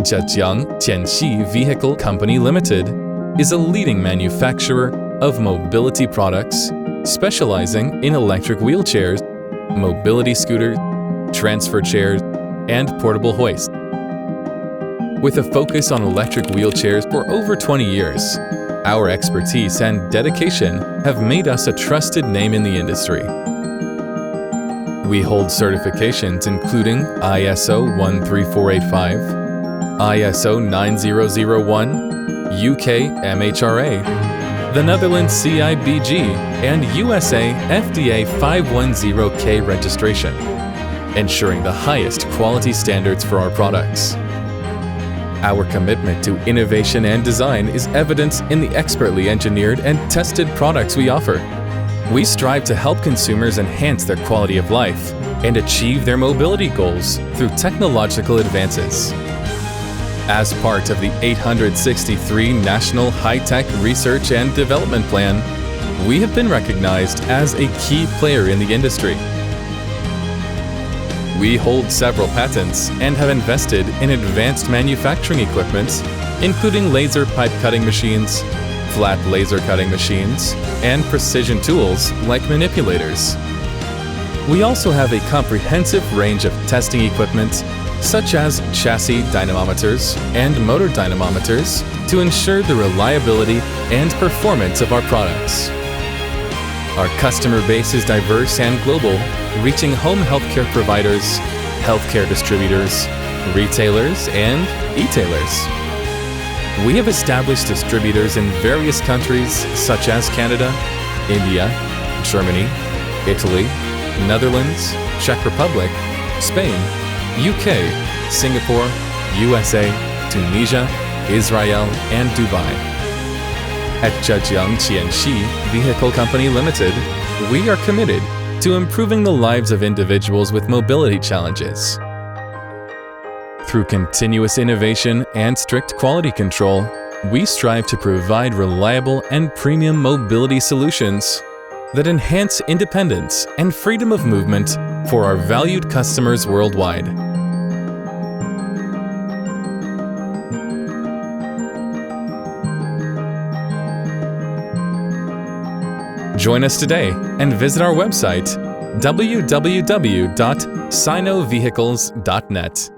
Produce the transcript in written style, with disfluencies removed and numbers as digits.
Zhejiang Qianxi Vehicle Company Limited is a leading manufacturer of mobility products specializing in electric wheelchairs, mobility scooters, transfer chairs, and portable hoists. With a focus on electric wheelchairs for over 20 years, our expertise and dedication have made us a trusted name in the industry. We hold certifications including ISO 13485, ISO 9001, UK MHRA, the Netherlands CIBG, and USA FDA 510K registration, ensuring the highest quality standards for our products. Our commitment to innovation and design is evident in the expertly engineered and tested products we offer. We strive to help consumers enhance their quality of life and achieve their mobility goals through technological advances. As part of the 863 National High-Tech Research and Development Plan, we have been recognized as a key player in the industry. We hold several patents and have invested in advanced manufacturing equipment, including laser pipe cutting machines, flat laser cutting machines, and precision tools like manipulators. We also have a comprehensive range of testing equipment, such as chassis dynamometers and motor dynamometers, to ensure the reliability and performance of our products. Our customer base is diverse and global, reaching home healthcare providers, healthcare distributors, retailers, and e-tailers. We have established distributors in various countries such as Canada, India, Germany, Italy, Netherlands, Czech Republic, Spain, UK, Singapore, USA, Tunisia, Israel, and Dubai. At Zhejiang Qianxi Vehicle Company Limited, we are committed to improving the lives of individuals with mobility challenges. Through continuous innovation and strict quality control, we strive to provide reliable and premium mobility solutions that enhance independence and freedom of movement for our valued customers worldwide. Join us today and visit our website www.sinovehicles.net.